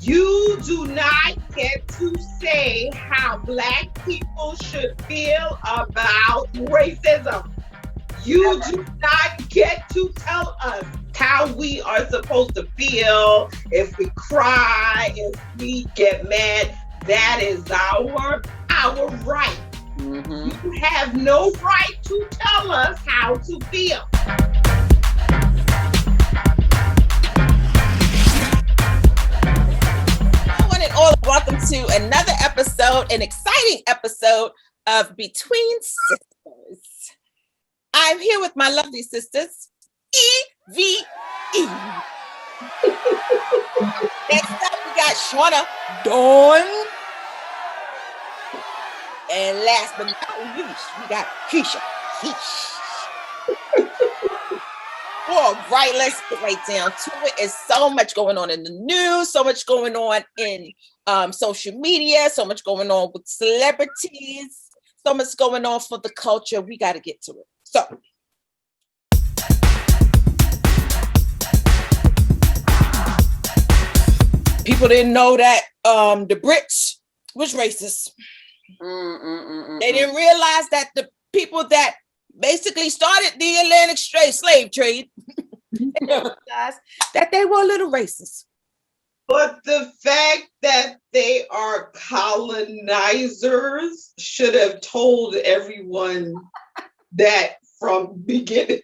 You do not get to say how Black people should feel about racism. You do not get to tell us how we are supposed to feel if we cry, if we get mad. That is our right. Mm-hmm. You have no right to tell us how to feel. Welcome to another episode, an exciting episode of Between Sisters. I'm here with my lovely sisters, EVE. Next up, we got Shauna Dawn. And last but not least, we got Keisha. All right, let's get right down to it. There's so much going on in the news, so much going on in social media, so much going on with celebrities, so much going on for the culture. We got to get to it. So, people didn't know that the Brits was racist. They didn't realize that the people that basically started the Atlantic slave trade that they were a little racist. But the fact that they are colonizers should have told everyone that from the beginning.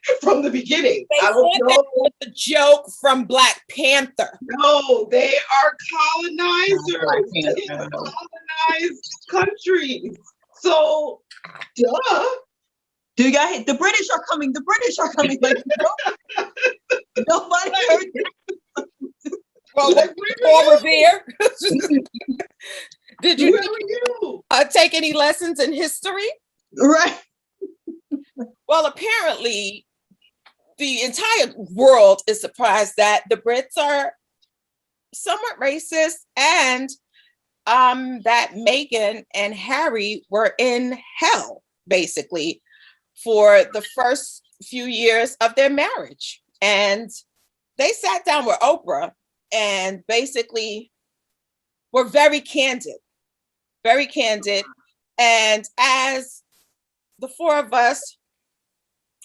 They thought that was a joke from Black Panther. No, they are colonizers in colonized countries. So, duh. Do y'all hit? The British are coming. The British are coming. Like, nobody heard it. Well, Paul Revere. Did you take any lessons in history? Right. Well, apparently, the entire world is surprised that the Brits are somewhat racist and that Meghan and Harry were in hell, basically, for the first few years of their marriage. And they sat down with Oprah and basically were very candid. And as the four of us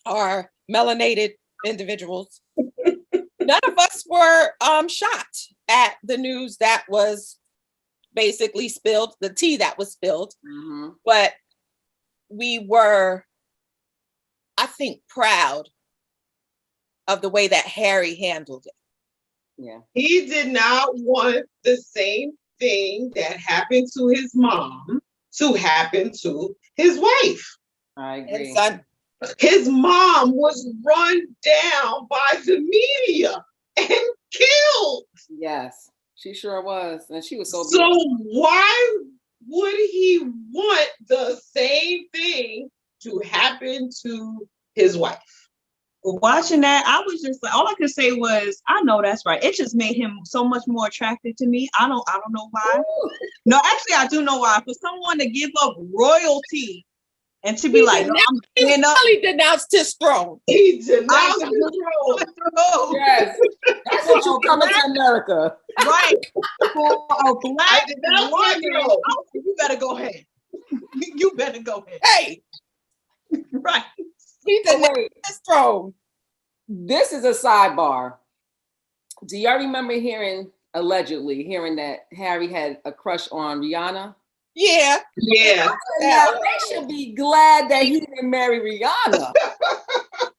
are melanated individuals, none of us were shocked at the news that was basically spilled, the tea that was spilled. Mm-hmm. But we were, I think, proud of the way that Harry handled it. Yeah. He did not want the same thing that happened to his mom to happen to his wife. I agree. His mom was run down by the media and killed. Yes, she sure was. And she was so why would he want the same thing to happen to his wife? Watching that, I was just like, all I could say was, I know that's right. It just made him so much more attractive to me. I don't know why. Ooh. No, actually, I do know why. For someone to give up royalty and to be like, he really denounced his throne. He denounced his throne. Yes, that's what you coming to America, right? For a Black woman, you better go ahead. You better go ahead. Hey, right. He denounced his throne. This is a sidebar. Do y'all remember allegedly hearing that Harry had a crush on Rihanna? Yeah. Now, they should be glad that he didn't marry Rihanna.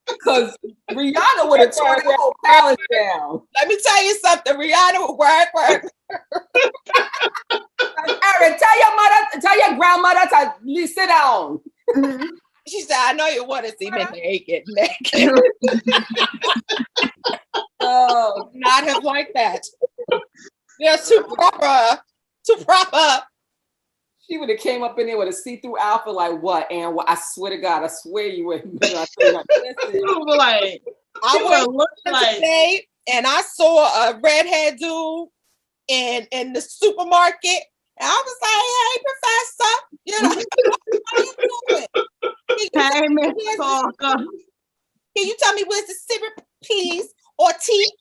Because Rihanna would have torn the whole palace down. Let me tell you something. Rihanna would work. Aaron, tell your grandmother to sit down. Mm-hmm. She said, I know you want to see me naked. Oh, not have like that. They're too proper. She would have came up in there with a see-through outfit like what? And I swear to God, I swear you would. I would look like today, and I saw a redhead dude in the supermarket. And I was like, hey, professor, what are you doing? Hey, Miss Parker. Can you tell me where's the syrup, please? Or tea?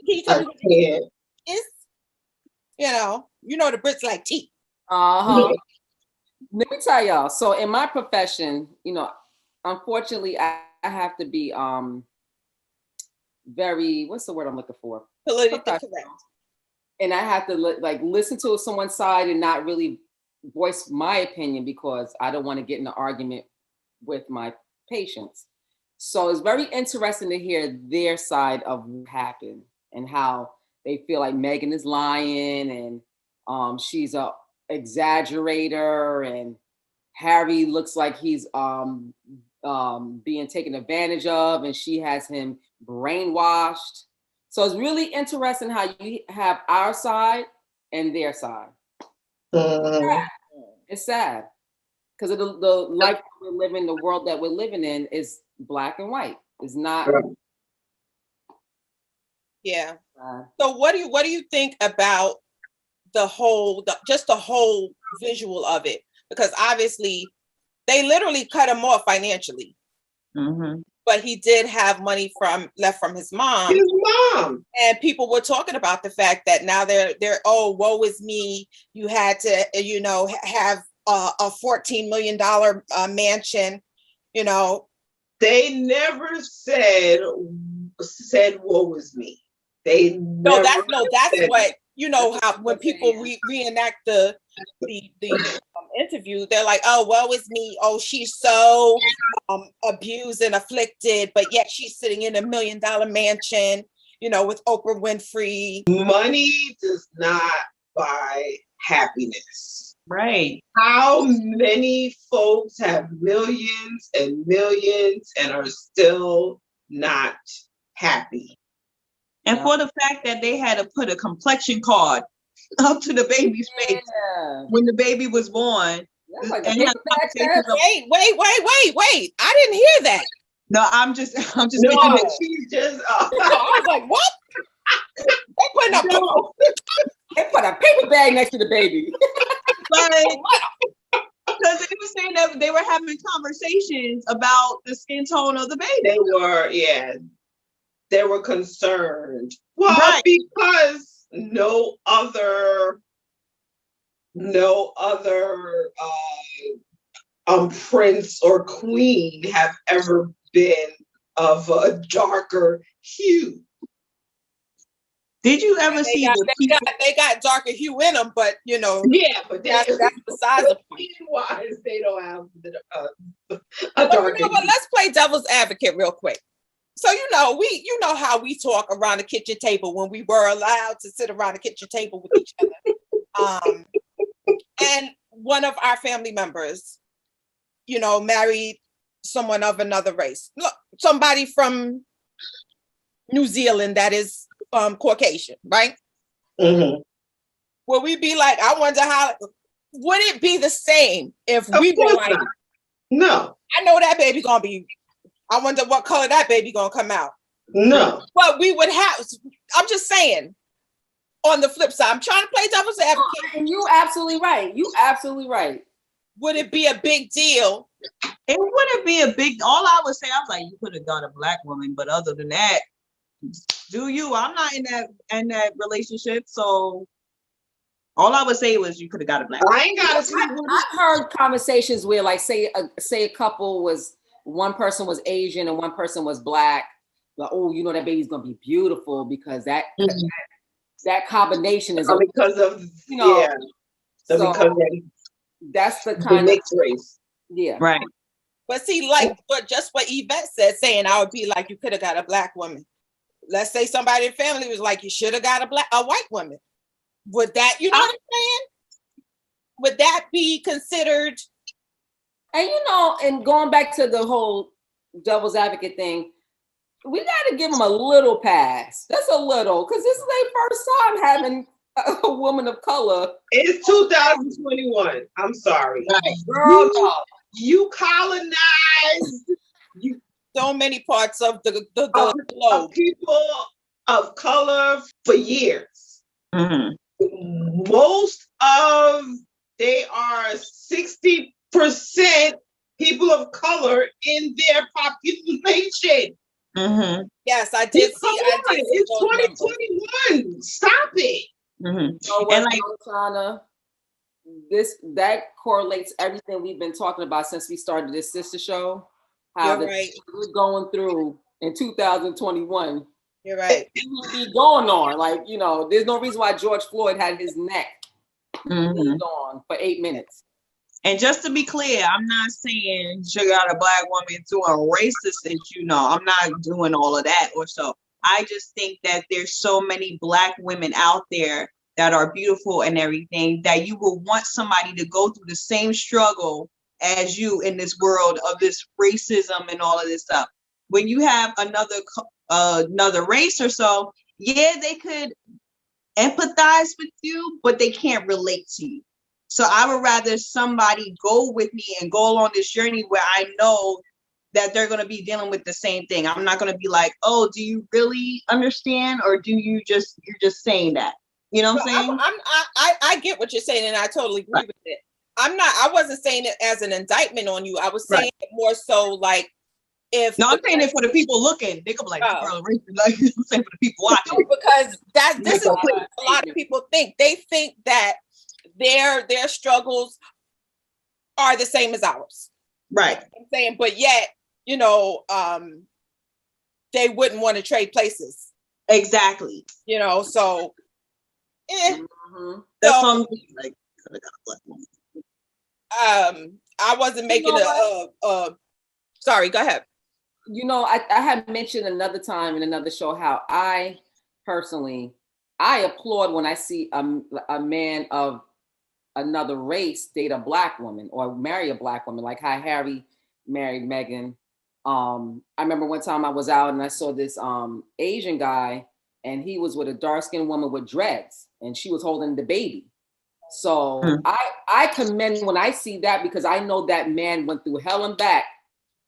Can you tell me what it is? You know the Brits like tea. Uh-huh. Let me tell y'all. So in my profession, unfortunately, I have to be very, what's the word I'm looking for? Politically correct. And I have to listen to someone's side and not really voice my opinion because I don't want to get in an argument with my patients. So it's very interesting to hear their side of what happened and how they feel like Meghan is lying and she's a exaggerator and Harry looks like he's being taken advantage of and she has him brainwashed. So it's really interesting how you have our side and their side. It's sad because of the life we're living, the world that we're living in is black and white. It's not. Yeah. So what do you think about the whole visual of it? Because obviously they literally cut him off financially. Mm-hmm. But he did have money left from his mom. His mom. And people were talking about the fact that now they're woe is me. You had to have a $14 million mansion. They never said woe is me. That's what how when people reenact the interview, they're like, oh, woe is me. Oh, she's so abused and afflicted, but yet she's sitting in $1 million mansion, with Oprah Winfrey. Money does not buy happiness. Right. How many folks have millions and millions and are still not happy? And for the fact that they had to put a complexion card up to the baby's face when the baby was born. Wait. I didn't hear that. No, I'm just making it. She's just. I was like, what? They put a paper bag next to the baby. Because they were saying that they were having conversations about the skin tone of the baby. They were, they were concerned. Well, because no other prince or queen have ever been of a darker hue. Did you ever see they got darker hue in them, but but that's besides the point. Wise, they don't have a darker hue. Let's play devil's advocate real quick. So how we talk around the kitchen table when we were allowed to sit around the kitchen table with each other. And one of our family members, married someone of another race. Look, somebody from New Zealand that is Caucasian, right? Mm-hmm. Will we be like, I wonder how, would it be the same if we were like, no, I know that baby gonna be, I wonder what color that baby gonna come out. No. But we would have, I'm just saying, on the flip side, I'm trying to play devil's advocate. You're absolutely right. You absolutely right. Would it be a big deal? It wouldn't be a big, all I would say, I was like, you could have got a black woman, but other than that, I'm not in that relationship, so all I would say was you could have got a black woman. I ain't got I've heard conversations where like say a couple was, one person was Asian and one person was black, like, oh, that baby's gonna be beautiful because that combination is because of that's the kind of mixed race. Yeah. Right. But see, just what Yvette said, saying I would be like, you could have got a black woman. Let's say somebody in the family was like, you should have got a white woman. Would that, what I'm saying? Would that be considered? And and going back to the whole devil's advocate thing, we got to give them a little pass. That's a little, because this is their first time having a woman of color. It's 2021. I'm sorry. Girl, you colonized so many parts of the globe. People of color for years. Mm-hmm. They are 60% people of color in their population. Mm-hmm. Yes, I did see. It's 2021. Stop it. Mm-hmm. So And what, like, Montana, that correlates everything we've been talking about since we started this sister show. How You're the right. we're going through in 2021. You're right. Be going on, like, you know, there's no reason why George Floyd had his neck mm-hmm. on for 8 minutes. And just to be clear, I'm not saying you got a black woman doing racist and I'm not doing all of that or so. I just think that there's so many black women out there that are beautiful and everything that you will want somebody to go through the same struggle as you in this world of this racism and all of this stuff. When you have another race or so, yeah, they could empathize with you, but they can't relate to you. So I would rather somebody go with me and go along this journey where I know that they're going to be dealing with the same thing. I'm not going to be like, oh, do you really understand? Or you're just saying that? You know what I'm saying? I get what you're saying, and I totally agree with it. I wasn't saying it as an indictment on you. I was saying it more so like, if I'm saying it for the people looking. They could be like, girl, racist. Like, I'm saying for the people watching. Because this is what a lot of people think. They think that their struggles are the same as ours. Right. I'm saying, but yet, they wouldn't want to trade places. Exactly. So that's something like I wasn't making sorry, go ahead. I had mentioned another time in another show how I personally applaud when I see a man of another race date a black woman or marry a black woman, like how Harry married Meghan. I remember one time I was out and I saw this Asian guy, and he was with a dark-skinned woman with dreads, and she was holding the baby. So I commend when I see that, because I know that man went through hell and back,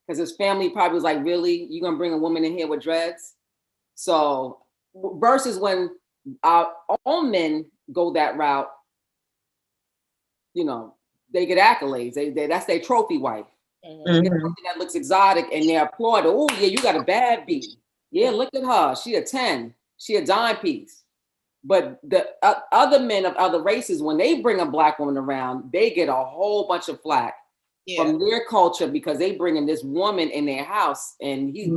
because his family probably was like, really, you gonna bring a woman in here with dreads? So versus when our own men go that route, they get accolades. They that's their trophy wife. Get something that looks exotic and they applaud. Oh yeah, you got a bad bee. Yeah, look at her. She a 10. She a dime piece. But the other men of other races, when they bring a black woman around, they get a whole bunch of flack from their culture, because they bring in this woman in their house and he's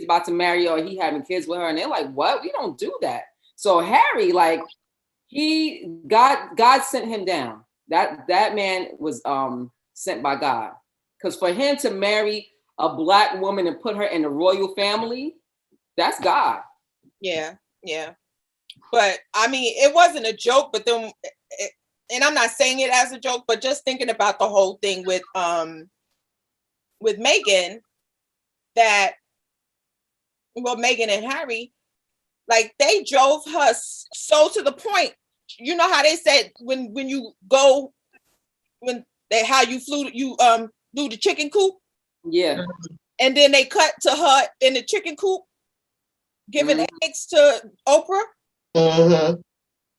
about to marry her, or he having kids with her, and they're like, what? We don't do that. So Harry, like, God sent him down. That man was sent by God, because for him to marry a black woman and put her in the royal family, that's God. Yeah. But I mean, it wasn't a joke, but then, and I'm not saying it as a joke, but just thinking about the whole thing with Meghan, Meghan and Harry, like, they drove her so to the point. You know how they said when you go, how you flew the chicken coop? Yeah. And then they cut to her in the chicken coop giving eggs to Oprah.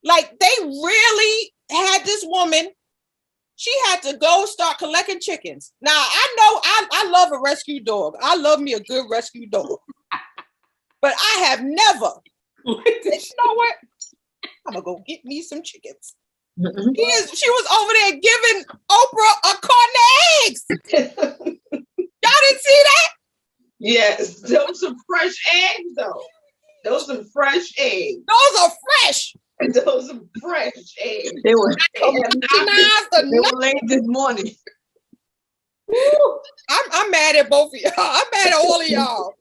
Like, they really had this woman. She had to go start collecting chickens. Now, I know I love a rescue dog. I love me a good rescue dog. But I have never said, you know what? I'm gonna go get me some chickens. She was over there giving Oprah a carton of eggs. Y'all didn't see that? Yes, those some fresh eggs, though. Those some fresh eggs. Those are fresh. Those some fresh eggs. They were late this morning. I'm mad at both of y'all. I'm mad at all of y'all.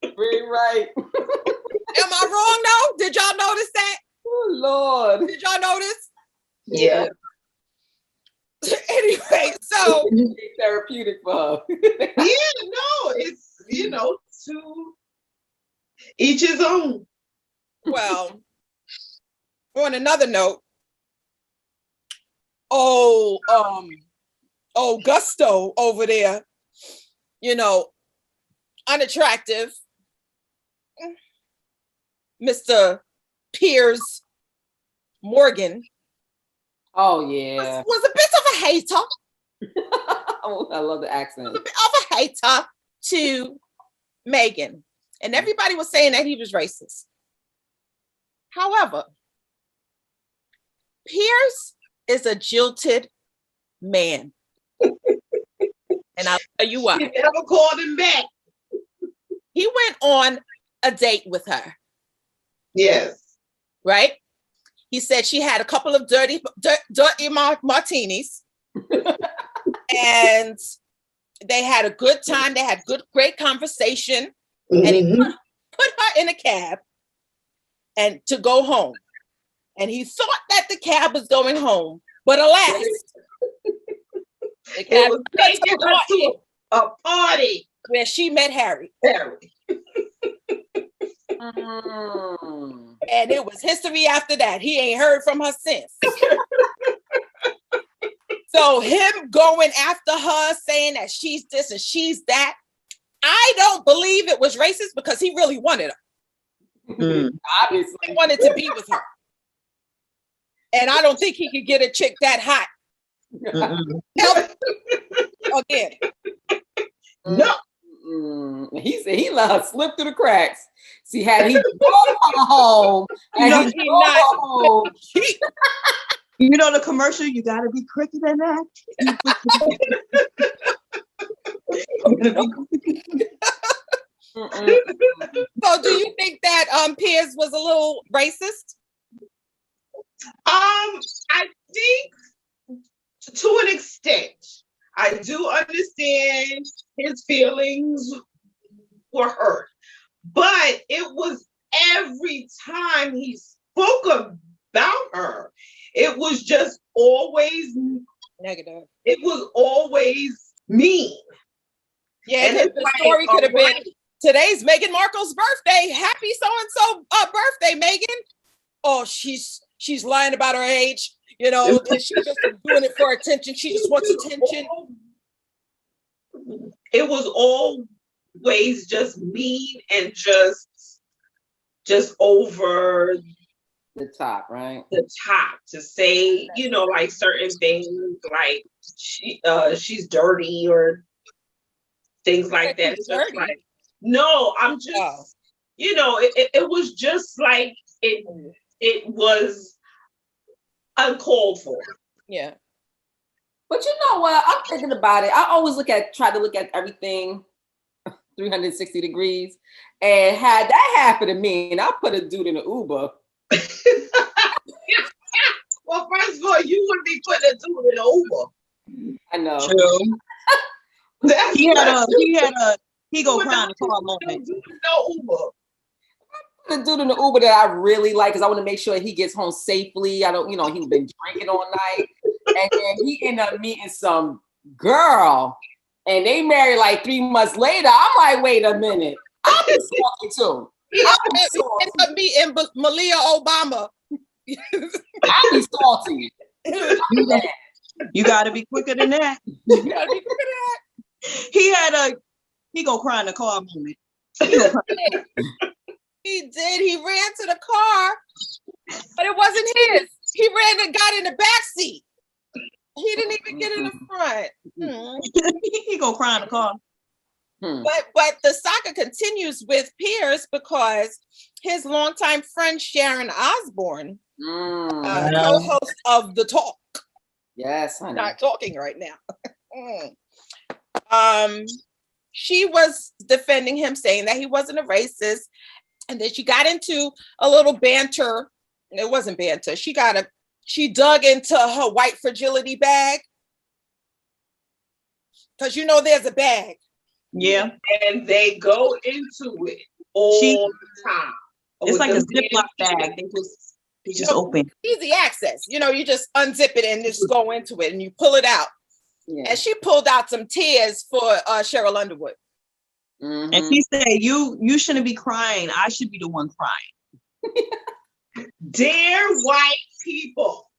Very right. Am I wrong though? Did y'all notice that? Oh Lord. Did y'all notice? Yeah. Anyway, so therapeutic for her. It's to each his own. Well, on another note, Gusto over there, unattractive, Mr. Piers Morgan. Oh yeah, was a bit of a hater. Oh, I love the accent. Was a bit of a hater to Meghan, and everybody was saying that he was racist. However, Piers is a jilted man. And I'll tell you why. She never called him back. He went on a date with her. Yes. Right? He said she had a couple of dirty martinis. And they had a good time. They had great conversation. Mm-hmm. And he put her in a cab and to go home. And he thought that the cab was going home. But alas, the cab was taking her to a party where she met Harry. And it was history after that. He ain't heard from her since. So him going after her, saying that she's this and she's that, I don't believe it was racist because he really wanted her. Obviously. He wanted to be with her. And I don't think he could get a chick that hot. Again. No. He said he let her slip through the cracks. See, had he brought her home, You know the commercial, you gotta be quicker than that. So do you think that Piers was a little racist? I think to an extent. I do understand his feelings were hurt, but it was every time he spoke about her, it was just always negative. It was always mean. Yeah, and the story could have been, today's Meghan Markle's birthday. Happy so-and-so birthday, Meghan. Oh, she's lying about her age. You know, she's just doing it for attention. She just wants attention. It was always just mean and just over the top, right? The top to say, you know, like certain things like she's dirty or things like that. It's just like, no, I'm just, you know, it was just like it was uncalled for. Yeah. But you know what? I'm thinking about it. I always try to look at everything 360 degrees. And had that happen to me, and I put a dude in an Uber. Well, first of all, you wouldn't be putting a dude in an Uber. I know. True. He go cry in the car moment. No Uber. The dude in the Uber that I really like because I want to make sure he gets home safely. I don't, you know, he's been drinking all night. And then he ended up meeting some girl and they married like 3 months later. I'm like, wait a minute. I'll be salty too. He ended up meeting Malia Obama. I'll be salty. You gotta be quicker than that. He go cry in the car moment. He did. He ran to the car, but it wasn't his. He ran and got in the back seat. He didn't even get in the front. He go cry in the car. But the saga continues with Piers because his longtime friend Sharon Osbourne, co-host of The Talk. Yes, honey. Not talking right now. She was defending him, saying that he wasn't a racist. And then she got into a little banter. It wasn't banter. She dug into her white fragility bag. Because you know there's a bag. Yeah. And they go into it all the time. It's like a Ziploc bag. They just open. Easy access. You know, you just unzip it and just go into it and you pull it out. Yeah. And she pulled out some tears for Sheryl Underwood. Mm-hmm. And she said, you shouldn't be crying. I should be the one crying. Dear white people,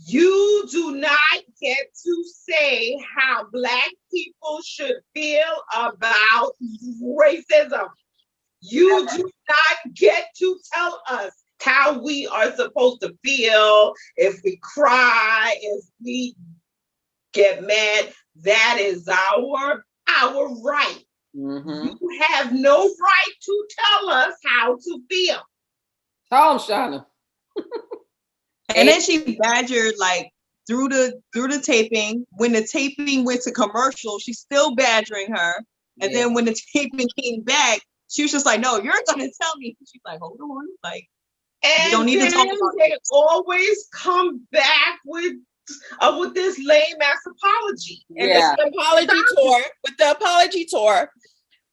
you do not get to say how Black people should feel about racism. You do not get to tell us how we are supposed to feel, if we cry, if we get mad. That is our right. Mm-hmm. You have no right to tell us how to feel. Tell them, Shauna. And then she badgered like through the taping. When the taping went to commercial, she's still badgering her. And then when the taping came back, she was just like, "No, you're gonna tell me." She's like, "Hold on, like, and you don't need to talk about they always come back with this lame ass apology. And with the apology tour.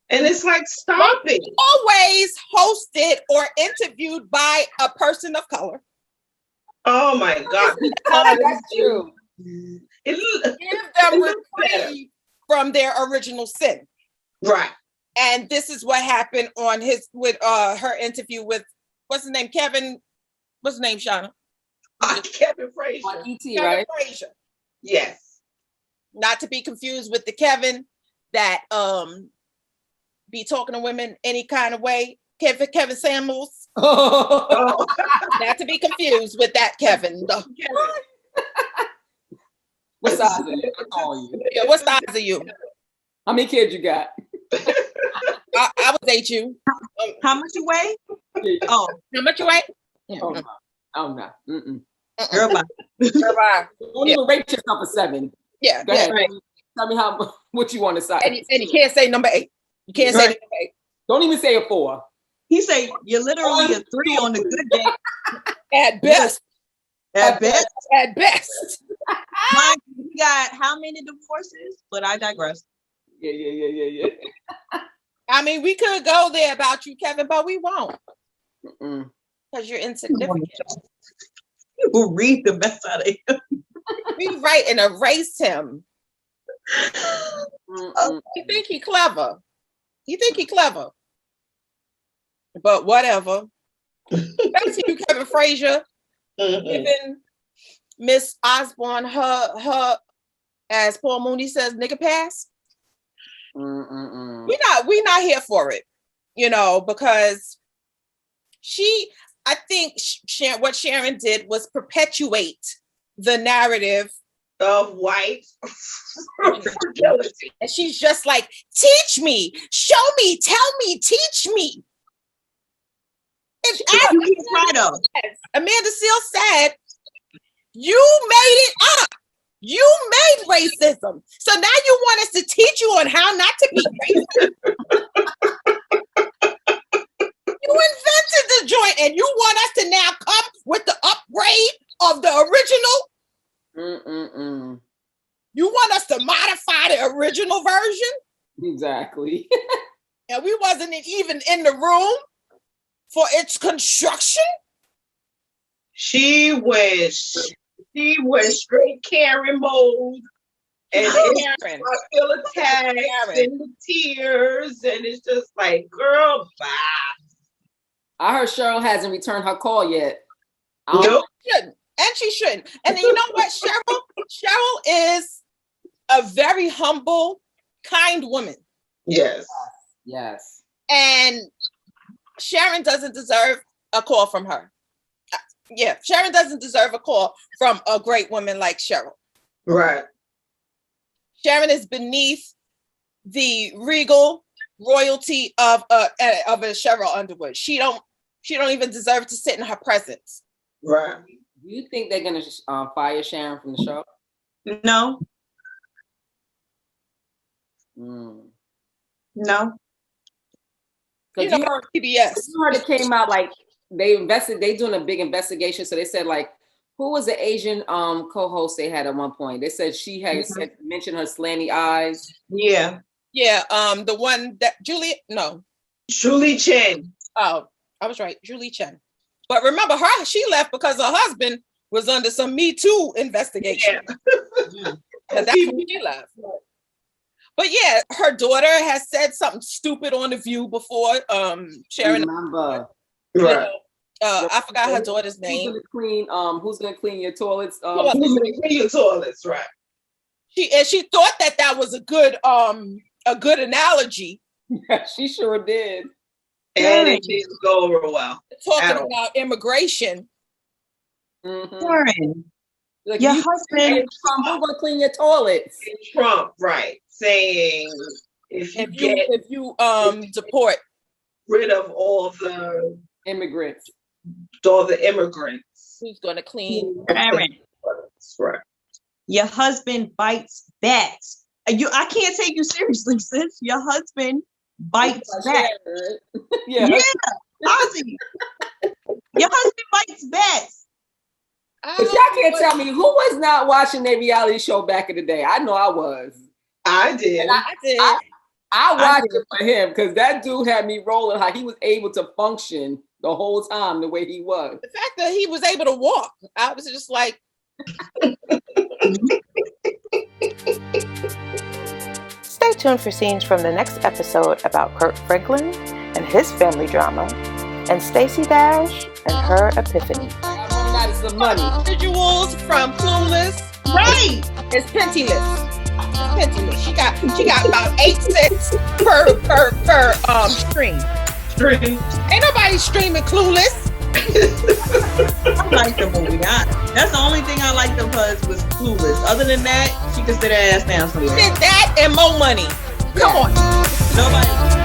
And it's like, stop it. Always hosted or interviewed by a person of color. Oh my God. That's true. Give them reprieve from their original sin. Right. And this is what happened on her interview with, what's his name? Kevin, what's his name, Shauna? Kevin Frazier. Kevin right? Frazier. Yes. Not to be confused with the Kevin that be talking to women any kind of way. Kevin Samuels. Oh. Not to be confused with that Kevin. What size are you? I'll call you. Yeah, what size are you? How many kids you got? I would date you. how much you weigh? Oh, How much you weigh? Oh no. Mm-mm. girl, bye. Don't even rate yourself a 7. Yeah. Go ahead. Right. Tell me what you want to say. And you can't say number 8. You can't say number 8. Don't even say a 4. He said you're literally a 3 on the good day. At best. At best. At best. Mike, we got how many divorces? But I digress. Yeah. I mean, we could go there about you, Kevin, but we won't. Mm-mm. Because you're insignificant. People read the mess out of him. We write and erase him. Mm-mm. You think he clever. But whatever. Back to you, Kevin Frazier. Giving Miss Osbourne her, as Paul Mooney says, nigga pass. Mm-mm. We not here for it, because I think what Sharon did was perpetuate the narrative of white fragility. And she's just like, teach me, show me, tell me, teach me. Amanda Seale said, you made it up. You made racism. So now you want us to teach you on how not to be racist. You invented the joint and you want us to now come with the upgrade of the original? You want us to modify the original version? Exactly. And we wasn't even in the room for its construction? She went straight Karen mode. And I feel attacked and the tears. And it's just like, girl, bye. I heard Cheryl hasn't returned her call yet. Nope. And she shouldn't. And then you know what, Cheryl is a very humble, kind woman. Yes. Yes. And Sharon doesn't deserve a call from her. Yeah, Sharon doesn't deserve a call from a great woman like Cheryl. Right. Sharon is beneath the regal royalty of a Sheryl Underwood. She don't even deserve to sit in her presence. Right. Do you think they're gonna fire Sharon from the show? No. You No. heard PBS. You heard it came out like they doing a big investigation. So they said like, who was the Asian co-host they had at one point? They said she had mentioned her slanty eyes. Yeah. Yeah. The one that Julie Chen. Oh, I was right. Julie Chen. But remember she left because her husband was under some Me Too investigation. Yeah. That's when she left. But yeah, her daughter has said something stupid on The View before. Sharon. Remember. Right. I forgot her daughter's name. Who's gonna clean your toilets? Who's gonna clean your toilets? Right. She thought that was a good analogy. Yeah, she sure did. And it didn't go over well. Talking about immigration. Karen, like, your husband. Trump, who's gonna clean your toilets? Trump, right? Saying if you deport rid of all the immigrants, who's going to clean. Sharon, That's right. your husband bites bats. I can't take you seriously, sis. Your husband bites bats. Yeah. Ozzy. Your husband bites bats. But y'all can't tell me who was not watching their reality show back in the day. I know I was. I did. And I did. I watched it for him because that dude had me rolling how he was able to function the whole time the way he was. The fact that he was able to walk, I was just like. Stay tuned for scenes from the next episode about Kirk Franklin and his family drama, and Stacey Dash and her epiphany. I'm running out of some money. Residuals from Clueless. Right. It's Pentyless. Pentyless. She got about 8 cents per stream. Ain't nobody streaming Clueless. I like the movie. That's the only thing I liked of hers was Clueless. Other than that, she could sit her ass down somewhere. Did that and more money. Come on. Nobody.